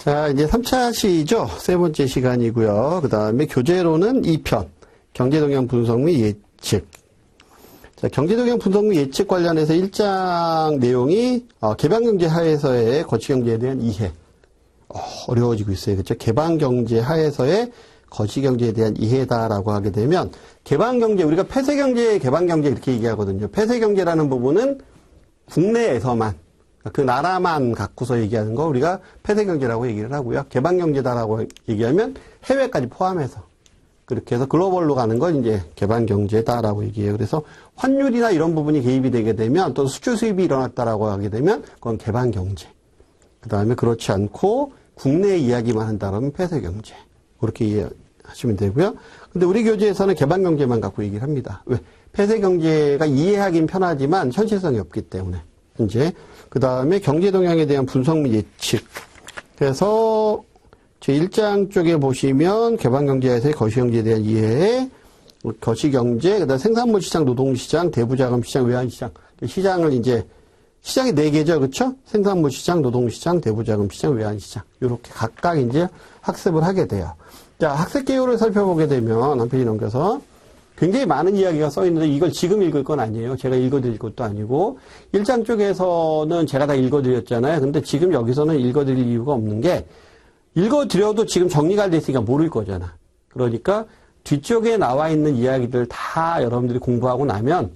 자, 이제 3차 시죠. 세 번째 시간이고요. 그 다음에 교재로는 2편. 경제동향 분석 및 예측. 자, 경제동향 분석 및 예측 관련해서 1장 내용이, 개방경제 하에서의 거시경제에 대한 이해. 어려워지고 있어요. 그렇죠? 개방경제 하에서의 거시경제에 대한 이해다라고 하게 되면, 개방경제, 우리가 폐쇄경제, 개방경제 이렇게 얘기하거든요. 폐쇄경제라는 부분은 국내에서만, 그 나라만 갖고서 얘기하는 거 우리가 폐쇄경제라고 얘기를 하고요. 개방경제다라고 얘기하면 해외까지 포함해서 그렇게 해서 글로벌로 가는 건 이제 개방경제다라고 얘기해요. 그래서 환율이나 이런 부분이 개입이 되게 되면 또 수출 수입이 일어났다라고 하게 되면 그건 개방경제. 그 다음에 그렇지 않고 국내 이야기만 한다면 폐쇄경제. 그렇게 이해하시면 되고요. 근데 우리 교재에서는 개방경제만 갖고 얘기를 합니다. 왜? 폐쇄경제가 이해하긴 편하지만 현실성이 없기 때문에. 이제 그 다음에 경제동향에 대한 분석 및 예측. 그래서 제 1장 쪽에 보시면 개방경제에서의 거시경제에 대한 이해, 거시경제, 그 다음 생산물 시장, 노동시장, 대부자금 시장, 외환시장. 시장을 이제 시장이 4개죠, 그렇죠? 생산물 시장, 노동시장, 대부자금 시장, 외환시장. 이렇게 각각 이제 학습을 하게 돼요. 자, 학습 개요를 살펴보게 되면 한 페이지 넘겨서. 굉장히 많은 이야기가 써 있는데 이걸 지금 읽을 건 아니에요. 제가 읽어드릴 것도 아니고 1장 쪽에서는 제가 다 읽어드렸잖아요. 근데 지금 여기서는 읽어드릴 이유가 없는 게 읽어드려도 지금 정리가 돼 있으니까 모를 거잖아. 그러니까 뒤쪽에 나와 있는 이야기들 다 여러분들이 공부하고 나면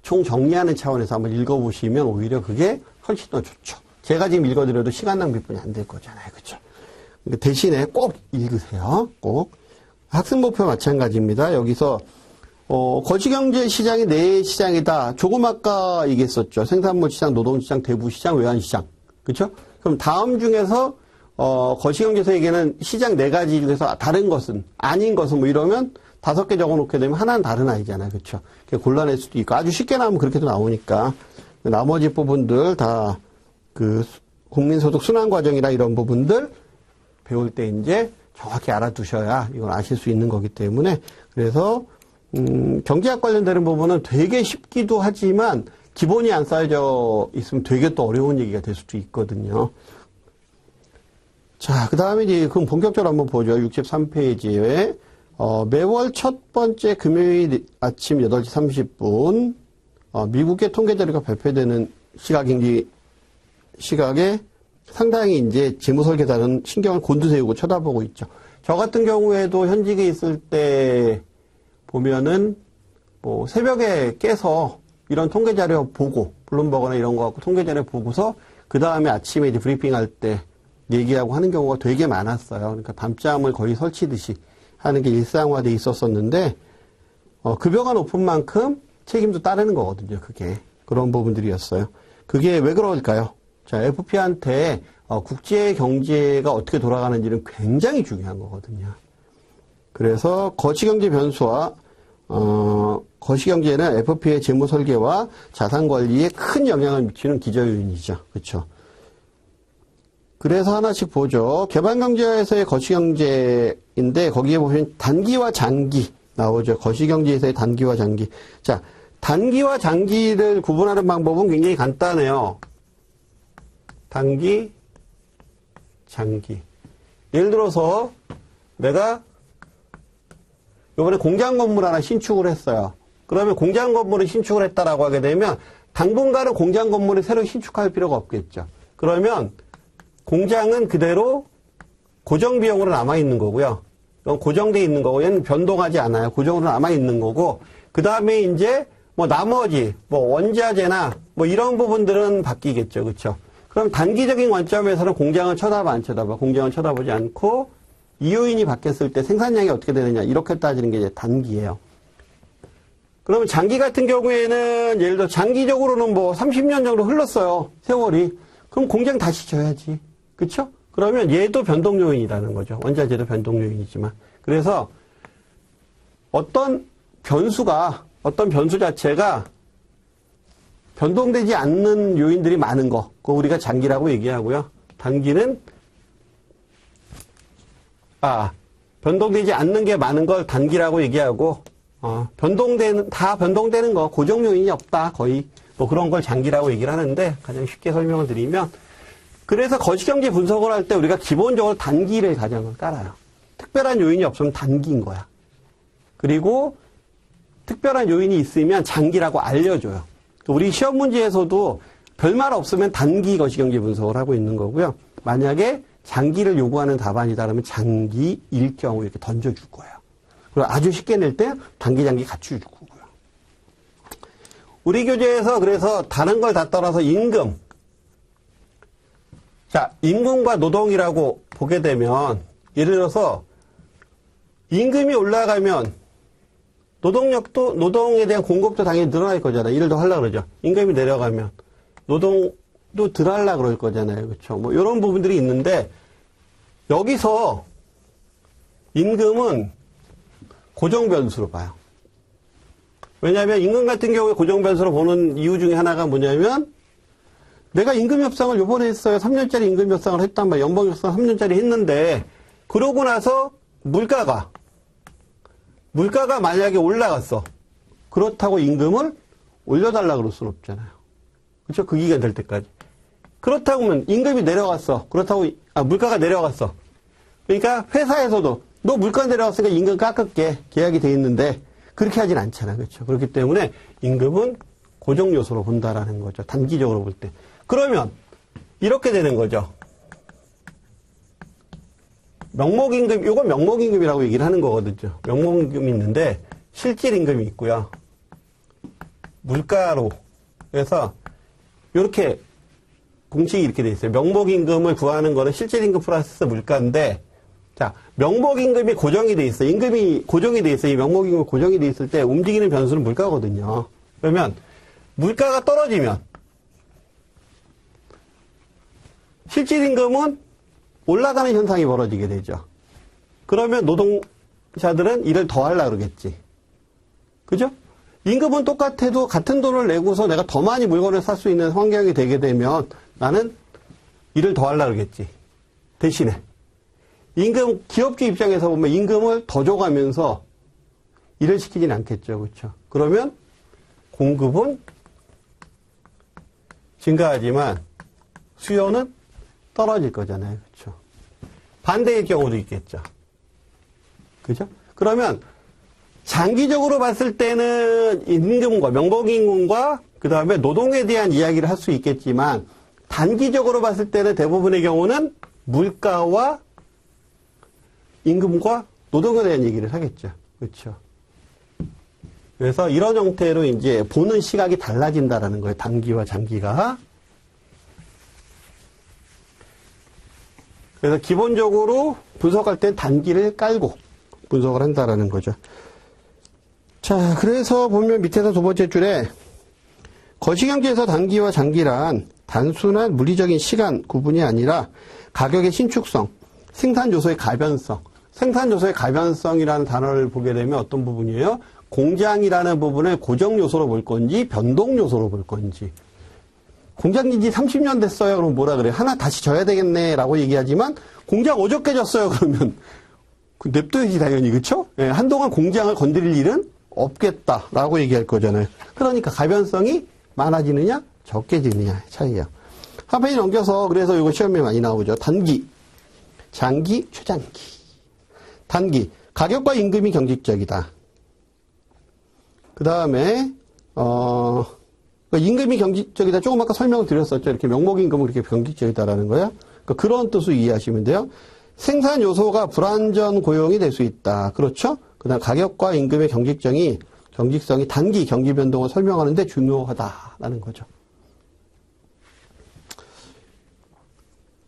총 정리하는 차원에서 한번 읽어보시면 오히려 그게 훨씬 더 좋죠. 제가 지금 읽어드려도 시간 낭비뿐이 안 될 거잖아요. 그렇죠? 대신에 꼭 읽으세요. 꼭. 학습 목표 마찬가지입니다. 여기서 거시경제 시장이 네 시장이다. 조금 아까 얘기했었죠. 생산물 시장, 노동시장, 대부시장, 외환시장. 그렇죠? 그럼 다음 중에서 거시경제에서 얘기하는 시장 4가지 중에서 다른 것은 아닌 것은 뭐 이러면 5개 적어놓게 되면 하나는 다른 아이잖아요. 그렇죠? 곤란할 수도 있고 아주 쉽게 나오면 그렇게도 나오니까 나머지 부분들 다 그 국민소득 순환 과정이나 이런 부분들 배울 때 이제 정확히 알아두셔야 이걸 아실 수 있는 거기 때문에 그래서 경제학 관련되는 부분은 되게 쉽기도 하지만 기본이 안 쌓여져 있으면 되게 또 어려운 얘기가 될 수도 있거든요. 자, 그 다음에 이제 그럼 본격적으로 한번 보죠. 63페이지에 매월 첫 번째 금요일 아침 8시 30분 미국의 통계 자료가 발표되는 시각에 상당히 이제 재무설계자는 신경을 곤두세우고 쳐다보고 있죠. 저 같은 경우에도 현직에 있을 때 보면은 뭐 새벽에 깨서 이런 통계 자료 보고 블룸버그나 이런 거 갖고 통계 자료 보고서 그 다음에 아침에 이제 브리핑 할 때 얘기하고 하는 경우가 되게 많았어요. 그러니까 밤잠을 거의 설치듯이 하는 게 일상화돼 있었었는데 급여가 높은 만큼 책임도 따르는 거거든요. 그게 그런 부분들이었어요. 그게 왜 그럴까요? 자, FP한테 국제 경제가 어떻게 돌아가는지는 굉장히 중요한 거거든요. 그래서 거시경제 변수와 거시경제는 FP의 재무 설계와 자산 관리에 큰 영향을 미치는 기저요인이죠. 그렇죠? 그래서 하나씩 보죠. 개방경제에서의 거시경제인데 거기에 보면 단기와 장기 나오죠. 거시경제에서의 단기와 장기. 자, 단기와 장기를 구분하는 방법은 굉장히 간단해요. 단기, 장기. 예를 들어서 내가 이번에 공장 건물 하나 신축을 했어요. 그러면 공장 건물을 신축을 했다라고 하게 되면 당분간은 공장 건물을 새로 신축할 필요가 없겠죠. 그러면 공장은 그대로 고정 비용으로 남아있는 거고요. 고정되어 있는 거고 얘는 변동하지 않아요. 고정으로 남아있는 거고 그 다음에 이제 뭐 나머지 뭐 원자재나 뭐 이런 부분들은 바뀌겠죠. 그렇죠? 그럼 단기적인 관점에서는 공장을 쳐다봐 안 쳐다봐? 공장을 쳐다보지 않고 이요인이 바뀌었을 때 생산량이 어떻게 되느냐 이렇게 따지는 게 이제 단기예요. 그러면 장기 같은 경우에는 예를 들어 장기적으로는 뭐 30년 정도 흘렀어요. 세월이. 그럼 공장 다시 져야지. 그렇죠? 그러면 얘도 변동 요인이라는 거죠. 원자재도 변동 요인이지만. 그래서 어떤 변수 자체가 변동되지 않는 요인들이 많은 거. 그거 우리가 장기라고 얘기하고요. 단기는, 변동되지 않는 게 많은 걸 단기라고 얘기하고, 다 변동되는 거, 고정 요인이 없다, 거의. 뭐 그런 걸 장기라고 얘기를 하는데, 가장 쉽게 설명을 드리면, 그래서 거시경제 분석을 할 때 우리가 기본적으로 단기를 가정을 깔아요. 특별한 요인이 없으면 단기인 거야. 그리고 특별한 요인이 있으면 장기라고 알려줘요. 우리 시험 문제에서도 별말 없으면 단기 거시경제 분석을 하고 있는 거고요. 만약에 장기를 요구하는 답안이다 그러면 장기일 경우 이렇게 던져줄 거예요. 그리고 아주 쉽게 낼 때 단기, 장기 같이 줄 거고요. 우리 교재에서 그래서 다른 걸 다 떠나서 임금. 자, 임금과 노동이라고 보게 되면 예를 들어서 임금이 올라가면 노동력도, 노동에 대한 공급도 당연히 늘어날 거잖아요. 일을 더 하려고 그러죠. 임금이 내려가면 노동도 덜 하려고 그럴 거잖아요. 그렇죠. 뭐 이런 부분들이 있는데 여기서 임금은 고정 변수로 봐요. 왜냐하면 임금 같은 경우에 고정 변수로 보는 이유 중에 하나가 뭐냐면 내가 임금 협상을 요번에 했어요. 3년짜리 임금 협상을 했단 말이에요. 연봉 협상 3년짜리 했는데 그러고 나서 물가가 만약에 올라갔어. 그렇다고 임금을 올려달라 그럴 수는 없잖아요. 그렇죠? 그 기간 될 때까지. 그렇다고 하면 임금이 내려갔어. 그렇다고 물가가 내려갔어. 그러니까 회사에서도 너 물가 내려갔으니까 임금 깎을게. 계약이 돼 있는데 그렇게 하진 않잖아. 그렇죠? 그렇기 때문에 임금은 고정 요소로 본다라는 거죠. 단기적으로 볼 때. 그러면 이렇게 되는 거죠. 명목임금, 요건 명목임금이라고 얘기를 하는 거거든요. 명목임금이 있는데 실질임금이 있고요. 물가로 해서 이렇게 공식이 이렇게 돼 있어요. 명목임금을 구하는 거는 실질임금 플러스 물가인데 자, 명목임금이 고정이 돼 있어요. 임금이 고정이 돼 있어요. 이 명목임금이 고정이 돼 있을 때 움직이는 변수는 물가거든요. 그러면 물가가 떨어지면 실질임금은 올라가는 현상이 벌어지게 되죠. 그러면 노동자들은 일을 더 하려고 그러겠지. 그죠? 임금은 똑같아도 같은 돈을 내고서 내가 더 많이 물건을 살 수 있는 환경이 되게 되면 나는 일을 더 하려고 그러겠지. 대신에 임금, 기업주 입장에서 보면 임금을 더 줘가면서 일을 시키진 않겠죠. 그렇죠? 그러면 공급은 증가하지만 수요는 떨어질 거잖아요. 그렇죠? 반대의 경우도 있겠죠. 그죠? 그러면 장기적으로 봤을 때는 임금과 명목임금과 그 다음에 노동에 대한 이야기를 할 수 있겠지만 단기적으로 봤을 때는 대부분의 경우는 물가와 임금과 노동에 대한 얘기를 하겠죠. 그렇죠? 그래서 이런 형태로 이제 보는 시각이 달라진다라는 거예요. 단기와 장기가. 그래서 기본적으로 분석할 땐 단기를 깔고 분석을 한다라는 거죠. 자, 그래서 보면 밑에서 두 번째 줄에 거시경제에서 단기와 장기란 단순한 물리적인 시간 구분이 아니라 가격의 신축성, 생산 요소의 가변성. 생산 요소의 가변성이라는 단어를 보게 되면 어떤 부분이에요? 공장이라는 부분을 고정 요소로 볼 건지 변동 요소로 볼 건지. 공장 진지 30년 됐어요. 그럼 뭐라 그래요? 하나 다시 져야 되겠네 라고 얘기하지만 공장 어저께 졌어요. 그러면 냅둬야지 당연히. 그렇죠? 예, 한동안 공장을 건드릴 일은 없겠다라고 얘기할 거잖아요. 그러니까 가변성이 많아지느냐 적게지느냐 차이야. 한 페이지 넘겨서 그래서 이거 시험에 많이 나오죠. 단기, 장기, 최장기. 단기, 가격과 임금이 경직적이다. 그 다음에 임금이 경직적이다. 조금 아까 설명을 드렸었죠. 이렇게 명목임금은 그렇게 경직적이다라는 거야. 그러니까 그런 뜻으로 이해하시면 돼요. 생산 요소가 불완전 고용이 될 수 있다. 그렇죠? 그 다음 가격과 임금의 경직성이 단기 경기 변동을 설명하는데 중요하다라는 거죠.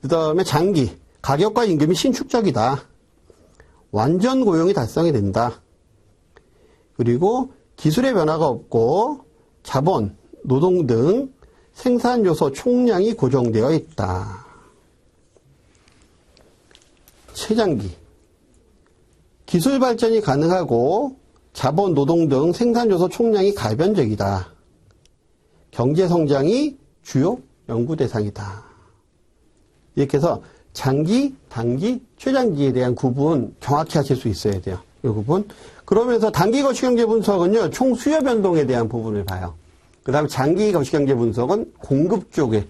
그 다음에 장기, 가격과 임금이 신축적이다. 완전 고용이 달성이 된다. 그리고 기술의 변화가 없고 자본, 노동 등 생산 요소 총량이 고정되어 있다. 최장기, 기술 발전이 가능하고 자본, 노동 등 생산 요소 총량이 가변적이다. 경제 성장이 주요 연구 대상이다. 이렇게 해서 장기, 단기, 최장기에 대한 구분 정확히 하실 수 있어야 돼요. 이 부분. 그러면서 단기 거시경제 분석은요, 총 수요 변동에 대한 부분을 봐요. 그 다음에 장기 거시경제 분석은 공급 쪽에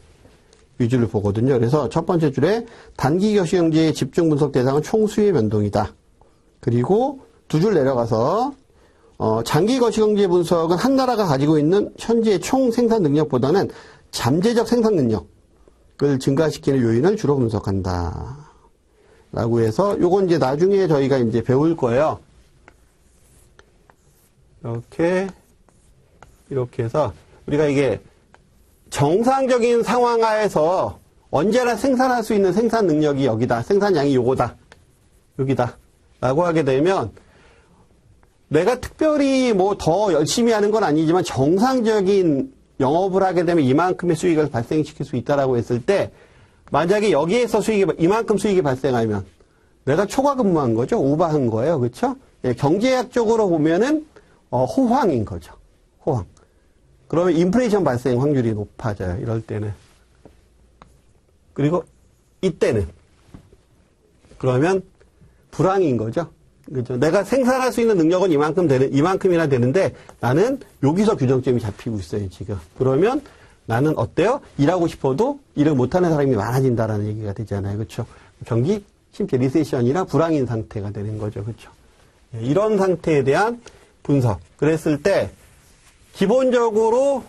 위주를 보거든요. 그래서 첫 번째 줄에 단기 거시경제의 집중 분석 대상은 총수의 변동이다. 그리고 두 줄 내려가서 장기 거시경제 분석은 한 나라가 가지고 있는 현재의 총 생산 능력보다는 잠재적 생산 능력을 증가시키는 요인을 주로 분석한다. 라고 해서 요건 이제 나중에 저희가 이제 배울 거예요. 이렇게 해서 우리가 이게 정상적인 상황 하에서 언제나 생산할 수 있는 생산 능력이 여기다. 생산량이 요거다. 여기다. 라고 하게 되면 내가 특별히 뭐 더 열심히 하는 건 아니지만 정상적인 영업을 하게 되면 이만큼의 수익을 발생시킬 수 있다라고 했을 때 만약에 여기에서 이만큼 수익이 발생하면 내가 초과 근무한 거죠. 오버한 거예요. 그렇죠? 예, 경제학적으로 보면은 호황인 거죠. 호황. 그러면 인플레이션 발생 확률이 높아져요. 이럴 때는. 그리고 이때는 그러면 불황인 거죠. 그렇죠? 내가 생산할 수 있는 능력은 이만큼이나 되는데 나는 여기서 규정점이 잡히고 있어요, 지금. 그러면 나는 어때요? 일하고 싶어도 일을 못하는 사람이 많아진다라는 얘기가 되잖아요. 그렇죠? 경기 심지어 리세션이나 불황인 상태가 되는 거죠. 그렇죠? 이런 상태에 대한 분석. 그랬을 때 기본적으로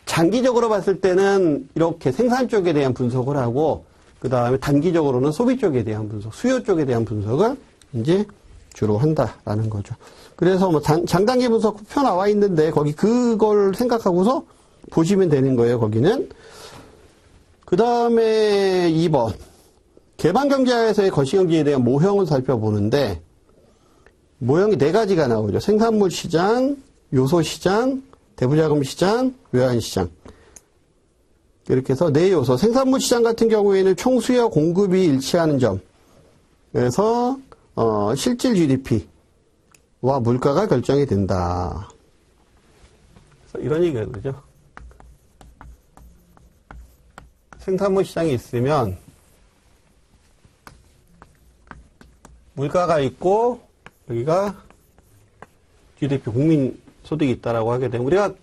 장기적으로 봤을 때는 이렇게 생산 쪽에 대한 분석을 하고 그 다음에 단기적으로는 소비 쪽에 대한 분석, 수요 쪽에 대한 분석을 이제 주로 한다라는 거죠. 그래서 뭐 장단기 분석 표 나와 있는데 거기 그걸 생각하고서 보시면 되는 거예요. 거기는. 그 다음에 2번 개방경제하에서의 거시경제에 대한 모형을 살펴보는데 모형이 4가지가 나오죠. 생산물 시장, 요소 시장, 대부자금 시장, 외환 시장. 이렇게 해서 4요소. 생산물 시장 같은 경우에는 총수요 공급이 일치하는 점. 그래서 실질 GDP와 물가가 결정이 된다. 그래서 이런 얘기가 되죠. 생산물 시장이 있으면 물가가 있고 여기가 GDP 국민 소득이 있다라고 하게 되면 우리가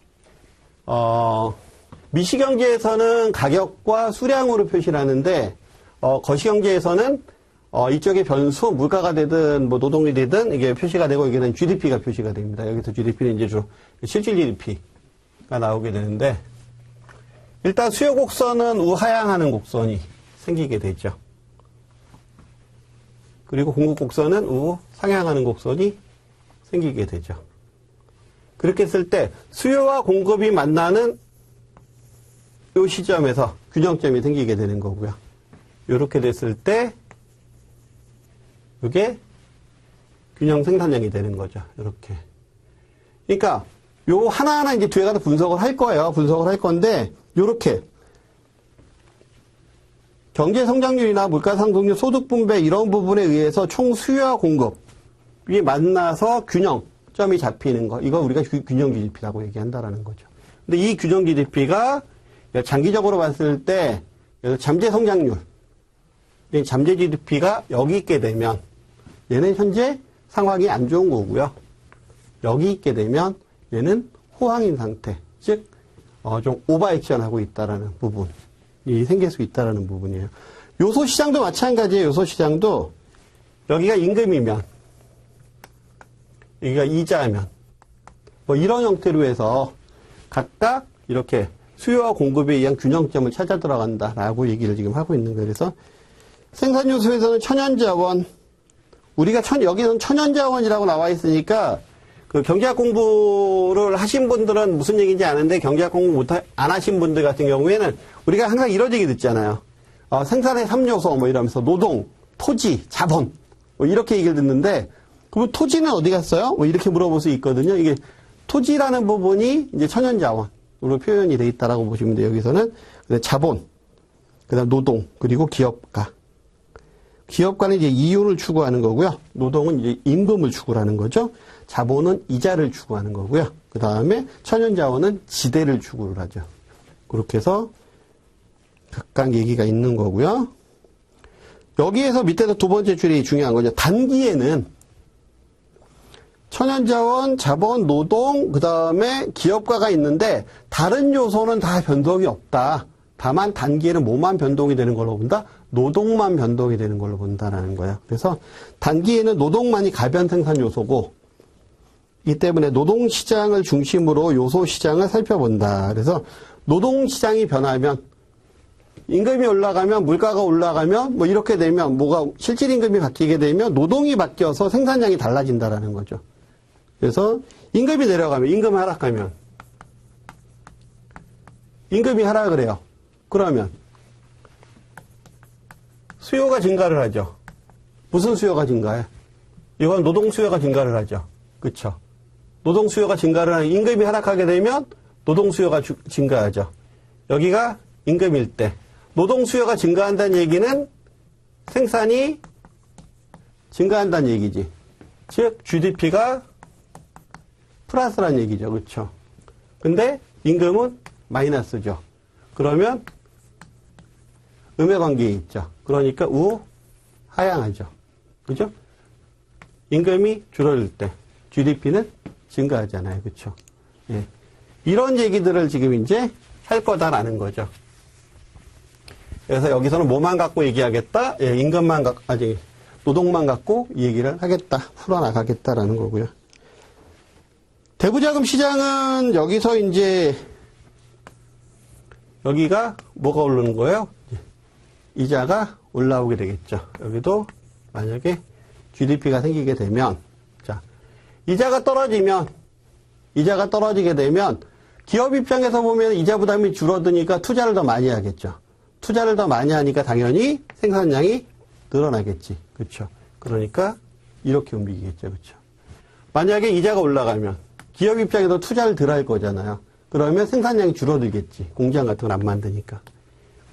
미시경제에서는 가격과 수량으로 표시를 하는데 거시경제에서는 이쪽에 변수, 물가가 되든 뭐 노동이 되든 이게 표시가 되고 여기는 GDP가 표시가 됩니다. 여기서 GDP는 이제 주로 실질 GDP가 나오게 되는데 일단 수요 곡선은 우하향하는 곡선이 생기게 되죠. 그리고 공급 곡선은 우상향하는 곡선이 생기게 되죠. 그렇게 했을 때 수요와 공급이 만나는 이 시점에서 균형점이 생기게 되는 거고요. 이렇게 됐을 때 이게 균형 생산량이 되는 거죠. 이렇게. 그러니까 요 하나하나 이제 뒤에 가서 분석을 할 거예요. 분석을 할 건데 요렇게 경제 성장률이나 물가 상승률, 소득 분배 이런 부분에 의해서 총 수요와 공급이 만나서 균형점이 잡히는 거. 이거 우리가 균형 GDP라고 얘기한다라는 거죠. 근데 이 균형 GDP가 장기적으로 봤을 때 잠재 성장률, 잠재 GDP가 여기 있게 되면 얘는 현재 상황이 안 좋은 거고요. 여기 있게 되면 얘는 호황인 상태, 즉 좀 오버액션하고 있다라는 부분이 생길 수 있다라는 부분이에요. 요소 시장도 마찬가지예요. 요소 시장도 여기가 임금이면 여기가 이자면 뭐 이런 형태로 해서 각각 이렇게 수요와 공급에 의한 균형점을 찾아 들어간다라고 얘기를 지금 하고 있는 거예요. 그래서 생산 요소에서는 천연자원, 우리가 여기는 천연자원이라고 나와 있으니까 그 경제학 공부를 하신 분들은 무슨 얘기인지 아는데 경제학 공부 안 하신 분들 같은 경우에는 우리가 항상 이런 얘기 듣잖아요. 생산의 3요소 뭐 이러면서 노동, 토지, 자본 뭐 이렇게 얘기를 듣는데 그럼 토지는 어디 갔어요? 뭐 이렇게 물어볼 수 있거든요. 이게 토지라는 부분이 이제 천연자원으로 표현이 돼 있다라고 보시면 돼요. 여기서는 자본, 그다음 노동, 그리고 기업가. 기업가는 이제 이윤을 추구하는 거고요. 노동은 이제 임금을 추구하는 거죠. 자본은 이자를 추구하는 거고요. 그 다음에 천연자원은 지대를 추구를 하죠. 그렇게 해서 각각 얘기가 있는 거고요. 여기에서 밑에서 두 번째 줄이 중요한 거죠. 단기에는 천연자원, 자본, 노동, 그 다음에 기업가가 있는데 다른 요소는 다 변동이 없다. 다만 단기에는 뭐만 변동이 되는 걸로 본다? 노동만 변동이 되는 걸로 본다라는 거예요. 그래서 단기에는 노동만이 가변 생산 요소고, 이 때문에 노동시장을 중심으로 요소시장을 살펴본다. 그래서 노동시장이 변하면, 임금이 올라가면, 물가가 올라가면, 뭐 이렇게 되면, 뭐가 실질임금이 바뀌게 되면 노동이 바뀌어서 생산량이 달라진다라는 거죠. 그래서 임금이 내려가면, 임금이 하락하면, 임금이 하락을 해요. 그러면 수요가 증가를 하죠. 무슨 수요가 증가해? 이건 노동 수요가 증가를 하죠. 그렇죠? 노동 수요가 증가를 하는, 임금이 하락하게 되면 노동 수요가 증가하죠. 여기가 임금일 때 노동 수요가 증가한다는 얘기는 생산이 증가한다는 얘기지. 즉 GDP가 플러스라는 얘기죠. 그렇죠? 근데 임금은 마이너스죠. 그러면 음의 관계에 있죠. 그러니까 하향하죠. 그죠? 임금이 줄어들 때 GDP는 증가하잖아요. 그렇죠? 예. 이런 얘기들을 지금 이제 할 거다라는 거죠. 그래서 여기서는 뭐만 갖고 얘기하겠다? 예, 임금만 노동만 갖고 얘기를 하겠다. 풀어나가겠다라는 거고요. 대부자금 시장은 여기서 이제 여기가 뭐가 오르는 거예요? 이자가 올라오게 되겠죠. 여기도 만약에 GDP가 생기게 되면, 자, 이자가 떨어지게 되면 기업 입장에서 보면 이자 부담이 줄어드니까 투자를 더 많이 하겠죠. 투자를 더 많이 하니까 당연히 생산량이 늘어나겠지. 그렇죠? 그러니까 이렇게 움직이겠죠. 그렇죠? 만약에 이자가 올라가면 기업 입장에서 투자를 덜 할 거잖아요. 그러면 생산량이 줄어들겠지. 공장 같은 건 안 만드니까.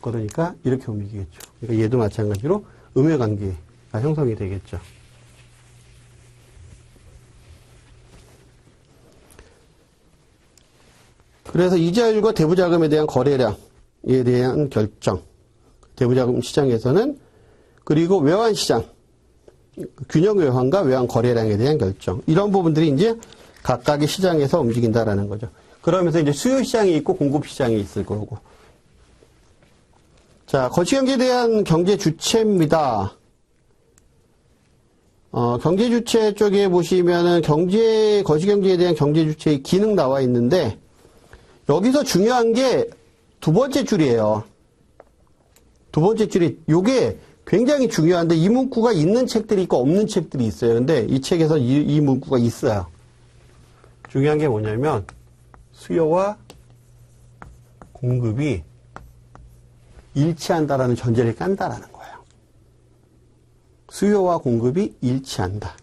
그러니까 이렇게 움직이겠죠. 그러니까 얘도 마찬가지로 음의 관계가 형성이 되겠죠. 그래서 이자율과 대부자금에 대한 거래량에 대한 결정, 대부자금 시장에서는, 그리고 외환시장, 균형 외환과 외환 거래량에 대한 결정, 이런 부분들이 이제 각각의 시장에서 움직인다라는 거죠. 그러면서 이제 수요 시장이 있고 공급 시장이 있을 거고. 자, 거시경제에 대한 경제 주체입니다. 경제 주체 쪽에 보시면은 거시경제에 대한 경제 주체의 기능 나와 있는데, 여기서 중요한 게 두 번째 줄이에요. 두 번째 줄이, 요게 굉장히 중요한데, 이 문구가 있는 책들이 있고 없는 책들이 있어요. 근데 이 책에서 이 문구가 있어요. 중요한 게 뭐냐면, 수요와 공급이 일치한다라는 전제를 깐다라는 거예요. 수요와 공급이 일치한다.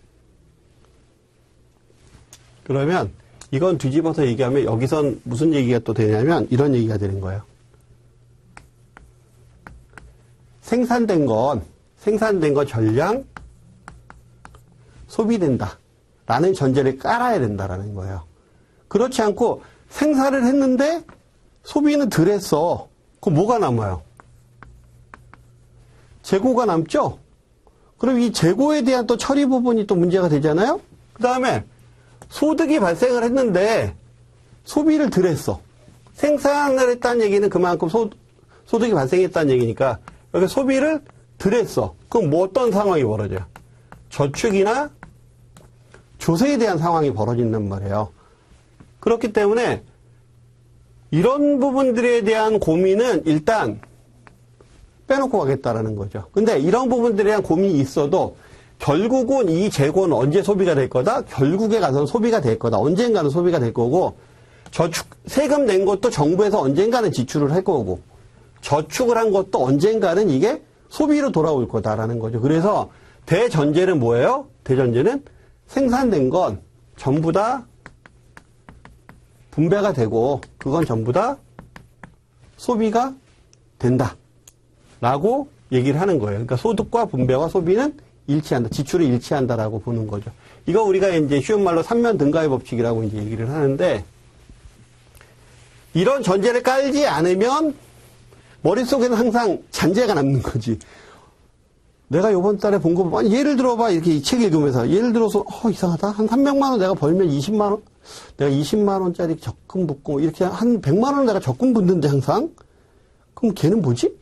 그러면 이건 뒤집어서 얘기하면 여기선 무슨 얘기가 또 되냐면 이런 얘기가 되는 거예요. 생산된 건 전량 소비된다 라는 전제를 깔아야 된다라는 거예요. 그렇지 않고 생산을 했는데 소비는 덜 했어. 그럼 뭐가 남아요? 재고가 남죠? 그럼 이 재고에 대한 또 처리 부분이 또 문제가 되잖아요? 그 다음에 소득이 발생을 했는데 소비를 덜 했어. 생산을 했다는 얘기는 그만큼 소득이 발생했다는 얘기니까 여기 소비를 덜 했어. 그럼 뭐 어떤 상황이 벌어져요? 저축이나 조세에 대한 상황이 벌어진단 말이에요. 그렇기 때문에 이런 부분들에 대한 고민은 일단 빼놓고 가겠다라는 거죠. 근데 이런 부분들에 대한 고민이 있어도 결국은 이 재고는 언제 소비가 될 거다? 결국에 가서는 소비가 될 거다. 언젠가는 소비가 될 거고, 세금 낸 것도 정부에서 언젠가는 지출을 할 거고, 저축을 한 것도 언젠가는 이게 소비로 돌아올 거다라는 거죠. 그래서 대전제는 뭐예요? 대전제는 생산된 건 전부 다 분배가 되고, 그건 전부 다 소비가 된다. 라고 얘기를 하는 거예요. 그러니까 소득과 분배와 소비는 일치한다. 지출이 일치한다라고 보는 거죠. 이거 우리가 이제 쉬운 말로 삼면 등가의 법칙이라고 이제 얘기를 하는데, 이런 전제를 깔지 않으면 머릿속에는 항상 잔재가 남는 거지. 내가 요번 달에 본 거, 아니, 예를 들어봐. 이렇게 이 책 읽으면서. 예를 들어서, 이상하다. 한 300만 원 내가 벌면 20만 원, 내가 20만 원짜리 적금 붓고, 이렇게 한 100만 원 내가 적금 붓는데 항상. 그럼 걔는 뭐지?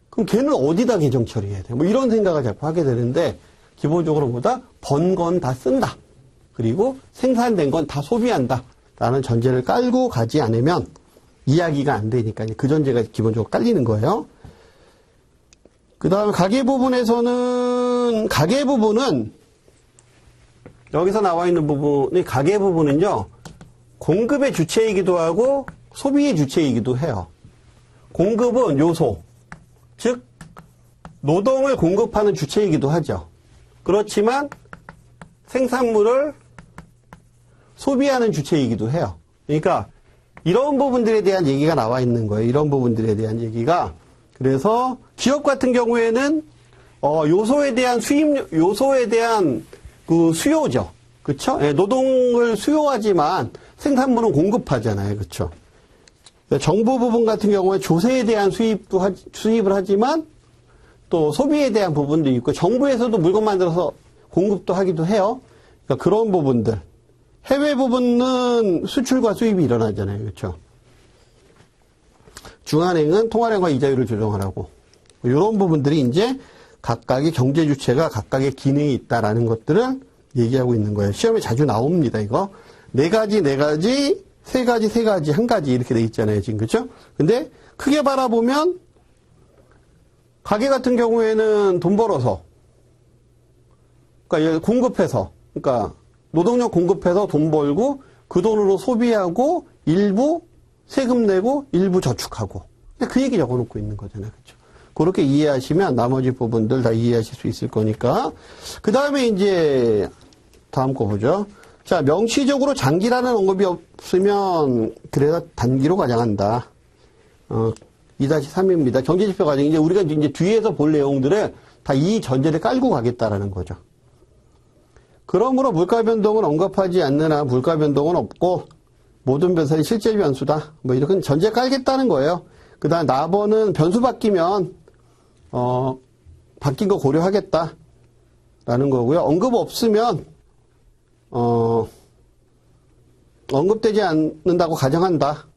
그럼 걔는 어디다 계정 처리해야 돼? 뭐 이런 생각을 자꾸 하게 되는데, 기본적으로 보다 번 건 다 쓴다. 그리고 생산된 건 다 소비한다. 라는 전제를 깔고 가지 않으면 이야기가 안 되니까 그 전제가 기본적으로 깔리는 거예요. 그 다음에 가계부분에서는, 가계부분은, 여기서 나와 있는 부분이 가계부분은요, 공급의 주체이기도 하고 소비의 주체이기도 해요. 공급은 요소, 즉, 노동을 공급하는 주체이기도 하죠. 그렇지만 생산물을 소비하는 주체이기도 해요. 그러니까 이런 부분들에 대한 얘기가 나와 있는 거예요. 이런 부분들에 대한 얘기가. 그래서 기업 같은 경우에는 요소에 대한 요소에 대한 그 수요죠. 그렇죠? 예, 노동을 수요하지만 생산물은 공급하잖아요. 그렇죠? 정부 부분 같은 경우에 조세에 대한 수입을 하지만 또 소비에 대한 부분도 있고 정부에서도 물건 만들어서 공급도 하기도 해요. 그러니까 그런 부분들. 해외 부분은 수출과 수입이 일어나잖아요. 그렇죠? 중앙은행은 통화량과 이자율을 조정하라고. 이런 부분들이 이제 각각의 경제 주체가 각각의 기능이 있다라는 것들을 얘기하고 있는 거예요. 시험에 자주 나옵니다. 이거. 네 가지, 세 가지, 한 가지 이렇게 돼 있잖아요. 지금. 그렇죠? 근데 크게 바라보면 가게 같은 경우에는 돈 벌어서, 그러니까 공급해서, 그러니까 노동력 공급해서 돈 벌고 그 돈으로 소비하고 일부 세금 내고 일부 저축하고 그 얘기 적어놓고 있는 거잖아요. 그렇죠? 그렇게 이해하시면 나머지 부분들 다 이해하실 수 있을 거니까. 그 다음에 이제 다음 거 보죠. 자, 명시적으로 장기라는 언급이 없으면 그래서 단기로 가정한다. 2-3입니다. 경제지표 과정. 이제 우리가 이제 뒤에서 볼 내용들을 다 이 전제를 깔고 가겠다라는 거죠. 그러므로 물가 변동은 언급하지 않는 한 물가 변동은 없고 모든 변수는 실제 변수다. 뭐 이렇게 전제 깔겠다는 거예요. 그 다음 나번은 변수 바뀌면 바뀐 거 고려하겠다라는 거고요. 언급 없으면 언급되지 않는다고 가정한다.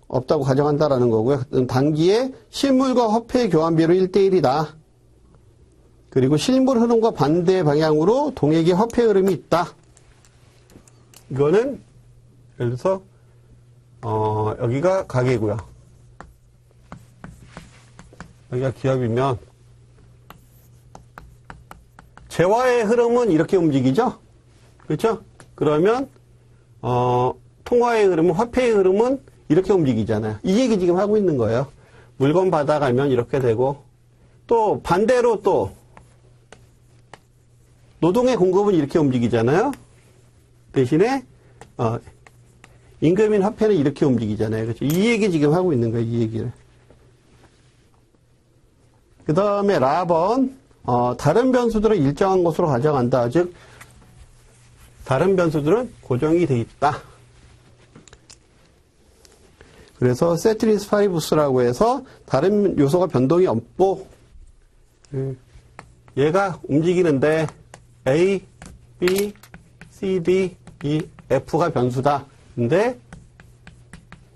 없다고 가정한다라는 거고요. 단기에 실물과 화폐 교환비로 1대1이다. 그리고 실물 흐름과 반대 방향으로 동액의 화폐 흐름이 있다. 이거는 예를 들어서 여기가 가계고요. 여기가 기업이면 재화의 흐름은 이렇게 움직이죠. 그렇죠? 그러면 통화의 흐름은 화폐의 흐름은 이렇게 움직이잖아요. 이 얘기 지금 하고 있는 거예요. 물건 받아가면 이렇게 되고 또 반대로 또 노동의 공급은 이렇게 움직이잖아요. 대신에 임금인 화폐는 이렇게 움직이잖아요. 그렇죠? 이 얘기 지금 하고 있는 거예요. 이 얘기를. 그 다음에 라번 다른 변수들은 일정한 것으로 가정한다. 즉 다른 변수들은 고정이 돼 있다. 그래서 세트리스 파리부스라고 해서 다른 요소가 변동이 없고 얘가 움직이는데 A, B, C, D, E, F가 변수다. 근데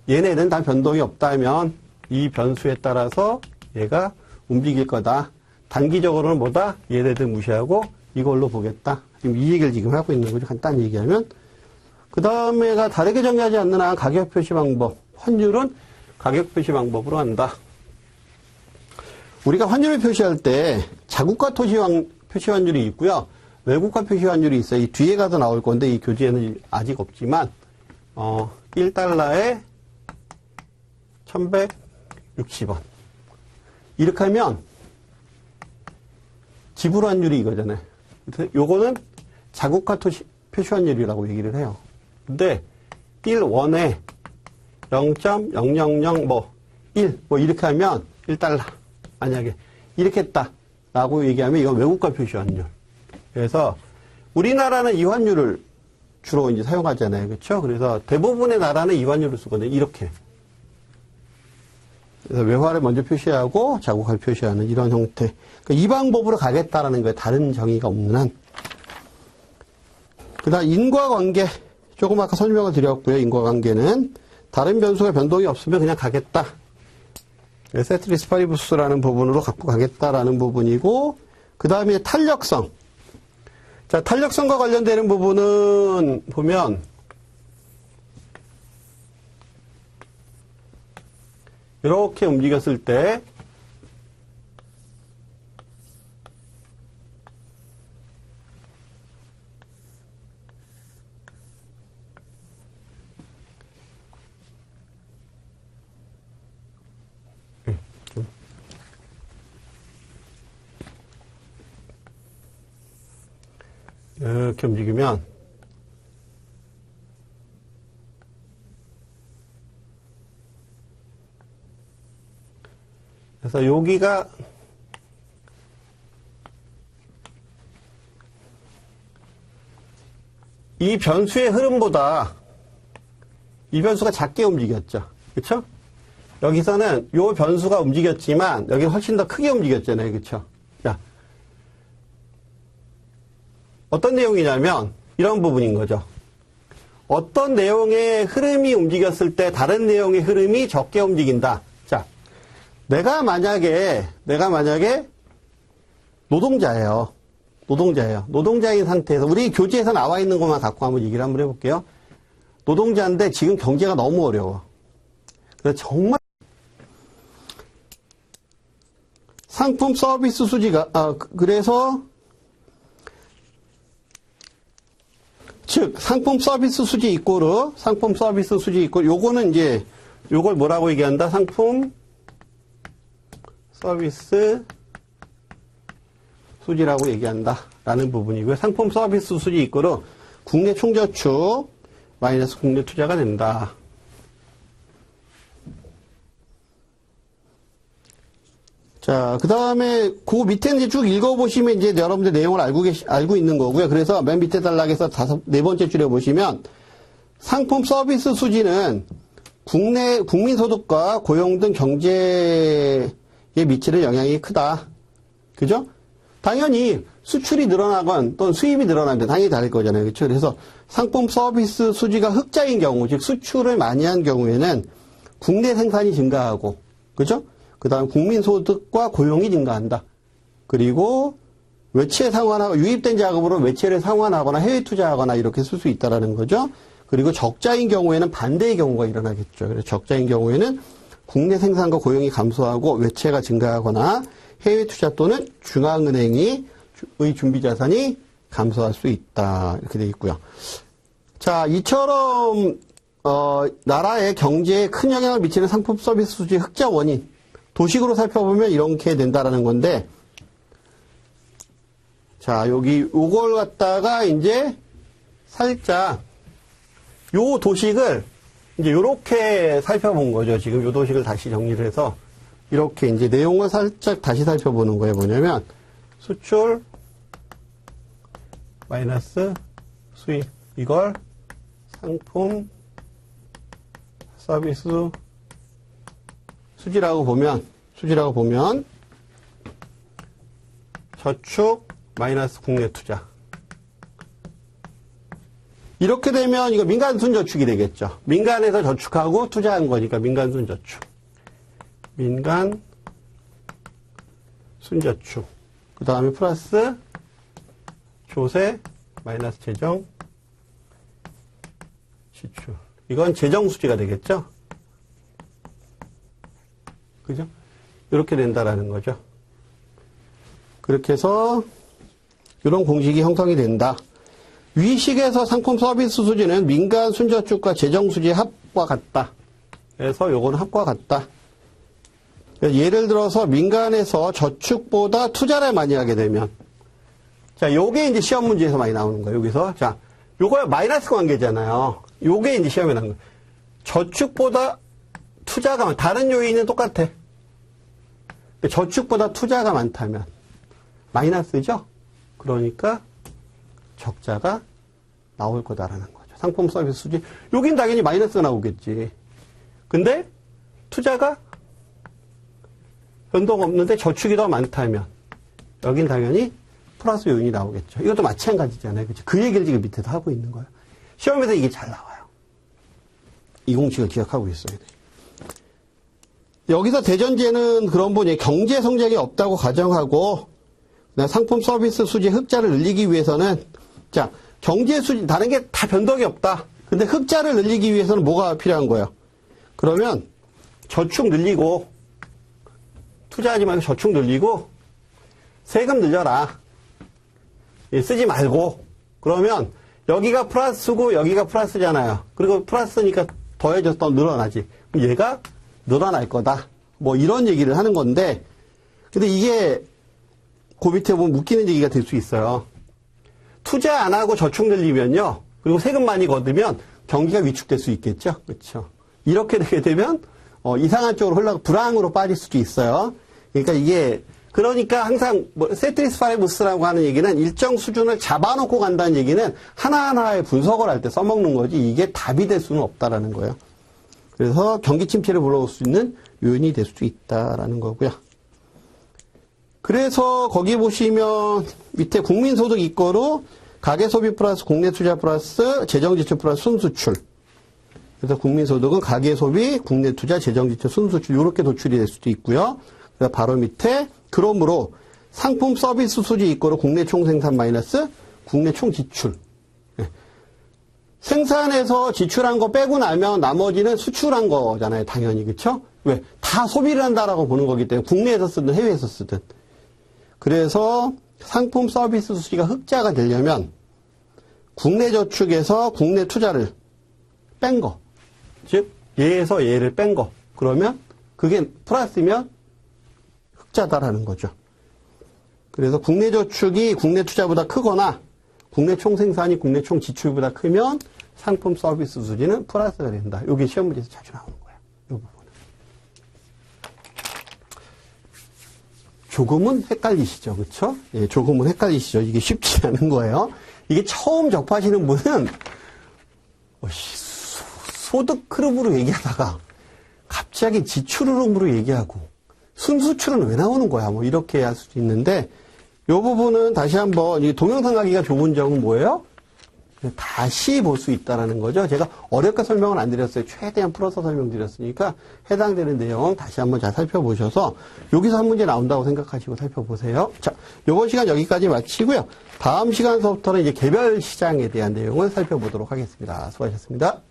얘네는 다 변동이 없다면 이 변수에 따라서 얘가 움직일 거다. 단기적으로는 뭐다? 얘네들 무시하고 이걸로 보겠다. 지금 이 얘기를 지금 하고 있는 거죠. 간단히 얘기하면. 그 다음에가 다르게 정의하지 않는 한 가격 표시 방법. 환율은 가격 표시 방법으로 한다. 우리가 환율을 표시할 때 자국가 표시 환율이 있고요. 외국가 표시 환율이 있어요. 이 뒤에 가서 나올 건데 이 교재에는 아직 없지만 1달러에 1160원. 이렇게 하면 지불 환율이 이거잖아요. 요거는 자국가 표시 환율이라고 얘기를 해요. 근데 1원에 0.000 1 이렇게 하면 1달러. 만약에 이렇게 했다라고 얘기하면 이건 외국가 표시 환율. 그래서 우리나라는 이 환율을 주로 이제 사용하잖아요. 그렇죠? 그래서 대부분의 나라는 이 환율을 쓰거든요. 이렇게. 그래서 외화를 먼저 표시하고 자국화를 표시하는 이런 형태. 그러니까 이 방법으로 가겠다라는 거예요. 다른 정의가 없는 한. 그 다음 인과관계. 조금 아까 설명을 드렸고요. 인과관계는 다른 변수가 변동이 없으면 그냥 가겠다. 세트리스 파리부스라는 부분으로 갖고 가겠다라는 부분이고, 그 다음에 탄력성. 자, 탄력성과 관련되는 부분은 보면, 이렇게 움직였을 때, 이렇게 움직이면 그래서 여기가 이 변수의 흐름보다 이 변수가 작게 움직였죠. 그렇죠? 여기서는 이 변수가 움직였지만 여기는 훨씬 더 크게 움직였잖아요. 그렇죠? 자, 어떤 내용이냐면 이런 부분인 거죠. 어떤 내용의 흐름이 움직였을 때 다른 내용의 흐름이 적게 움직인다. 자, 내가 만약에 노동자예요. 노동자인 상태에서 우리 교재에서 나와 있는 것만 갖고 한번 얘기를 한번 해볼게요. 노동자인데 지금 경제가 너무 어려워. 그래서 정말 상품 서비스 수지가 그래서 즉 상품 서비스 수지 이꼬르 요거는 이제 요걸 뭐라고 얘기한다? 상품 서비스 수지라고 얘기한다 라는 부분이고요. 상품 서비스 수지 이꼬르 국내 총저축 마이너스 국내 투자가 된다. 자, 그 다음에 그 밑에 이제 쭉 읽어보시면 이제 여러분들 내용을 알고 있는 거고요. 그래서 맨 밑에 단락에서 네 번째 줄에 보시면 상품 서비스 수지는 국민 소득과 고용 등 경제에 미치는 영향이 크다. 그죠? 당연히 수출이 늘어나건 또는 수입이 늘어나면 당연히 다를 거잖아요. 그렇죠? 그래서 상품 서비스 수지가 흑자인 경우, 즉 수출을 많이 한 경우에는 국내 생산이 증가하고, 그죠? 그 다음 국민 소득과 고용이 증가한다. 그리고 외채 상환하고 유입된 자금으로 외채를 상환하거나 해외 투자하거나 이렇게 쓸 수 있다라는 거죠. 그리고 적자인 경우에는 반대의 경우가 일어나겠죠. 그래서 적자인 경우에는 국내 생산과 고용이 감소하고 외채가 증가하거나 해외 투자 또는 중앙은행의 준비 자산이 감소할 수 있다. 이렇게 되어 있고요. 자, 이처럼 나라의 경제에 큰 영향을 미치는 상품 서비스 수지의 흑자 원인 도식으로 살펴보면 이렇게 된다라는 건데, 자, 요걸 갖다가 이제 살짝, 요 도식을 이제 요렇게 살펴본 거죠. 지금 요 도식을 다시 정리를 해서, 이렇게 이제 내용을 살짝 다시 살펴보는 거예요. 뭐냐면, 수출, 마이너스 수입. 이걸 상품, 서비스, 수지라고 보면 저축 마이너스 국내 투자. 이렇게 되면 이거 민간순 저축이 되겠죠. 민간에서 저축하고 투자한 거니까 민간순 저축. 민간 순저축. 그 다음에 플러스 조세 마이너스 재정 지출. 이건 재정 수지가 되겠죠. 그죠? 이렇게 된다라는 거죠. 그렇게 해서 이런 공식이 형성이 된다. 위식에서 상품 서비스 수지는 민간 순저축과 재정 수지의 합과 같다. 그래서 요거는 합과 같다. 예를 들어서 민간에서 저축보다 투자를 많이 하게 되면, 자, 요게 이제 시험 문제에서 많이 나오는 거예요. 여기서 자, 요거 마이너스 관계잖아요. 요게 이제 시험에 나오는 거예요. 저축보다 투자가 다른 요인은 똑같아. 저축보다 투자가 많다면 마이너스죠. 그러니까 적자가 나올 거다라는 거죠. 상품 서비스 수지. 여긴 당연히 마이너스가 나오겠지. 근데 투자가 변동 없는데 저축이 더 많다면 여긴 당연히 플러스 요인이 나오겠죠. 이것도 마찬가지잖아요. 그렇죠? 그 얘기를 지금 밑에서 하고 있는 거예요. 시험에서 이게 잘 나와요. 이 공식을 기억하고 있어야 돼요. 여기서 대전제는 그런 분이 경제 성장이 없다고 가정하고 상품 서비스 수지 흑자를 늘리기 위해서는 자 경제 수지 다른 게 다 변동이 없다. 근데 흑자를 늘리기 위해서는 뭐가 필요한 거예요? 그러면 저축 늘리고 투자하지 말고 저축 늘리고 세금 늘려라. 쓰지 말고 그러면 여기가 플러스고 여기가 플러스잖아요. 그리고 플러스니까 더해져서 더 늘어나지. 그럼 얘가 늘어날 거다. 뭐 이런 얘기를 하는 건데 근데 이게 그 밑에 보면 웃기는 얘기가 될 수 있어요. 투자 안 하고 저축 늘리면요. 그리고 세금 많이 거두면 경기가 위축될 수 있겠죠. 그렇죠. 이렇게 되게 되면 이상한 쪽으로 흘러가 불황으로 빠질 수도 있어요. 그러니까 항상 세트리스파레무스라고 하는 얘기는 일정 수준을 잡아놓고 간다는 얘기는 하나하나의 분석을 할 때 써먹는 거지 이게 답이 될 수는 없다라는 거예요. 그래서 경기 침체를 불러올 수 있는 요인이 될 수도 있다라는 거고요. 그래서 거기 보시면 밑에 국민소득 이꼬르 가계소비 플러스 국내투자 플러스 재정지출 플러스 순수출. 그래서 국민소득은 가계소비, 국내투자, 재정지출, 순수출 이렇게 도출이 될 수도 있고요. 그래서 바로 밑에 그러므로 상품 서비스 수지 이꼬르 국내 총생산 마이너스 국내 총지출. 생산해서 지출한 거 빼고 나면 나머지는 수출한 거잖아요. 당연히. 그렇죠? 왜? 다 소비를 한다라고 보는 거기 때문에 국내에서 쓰든 해외에서 쓰든. 그래서 상품 서비스 수지가 흑자가 되려면 국내 저축에서 국내 투자를 뺀 거. 즉 얘에서 얘를 뺀 거. 그러면 그게 플러스면 흑자다라는 거죠. 그래서 국내 저축이 국내 투자보다 크거나 국내 총생산이 국내 총지출보다 크면 상품 서비스 수지는 플러스가 된다. 이게 시험 문제에서 자주 나오는 거예요. 이 부분은. 조금은 헷갈리시죠. 그렇죠? 예, 조금은 헷갈리시죠. 이게 쉽지 않은 거예요. 이게 처음 접하시는 분은 소득 흐름으로 얘기하다가 갑자기 지출 흐름으로 얘기하고 순수출은 왜 나오는 거야? 뭐 이렇게 할 수도 있는데 이 부분은 다시 한번 이 동영상 가기가 좋은 점은 뭐예요? 다시 볼 수 있다라는 거죠. 제가 어렵게 설명은 안 드렸어요. 최대한 풀어서 설명드렸으니까 해당되는 내용 다시 한번 잘 살펴보셔서 여기서 한 문제 나온다고 생각하시고 살펴보세요. 자, 이번 시간 여기까지 마치고요. 다음 시간서부터는 이제 개별 시장에 대한 내용을 살펴보도록 하겠습니다. 수고하셨습니다.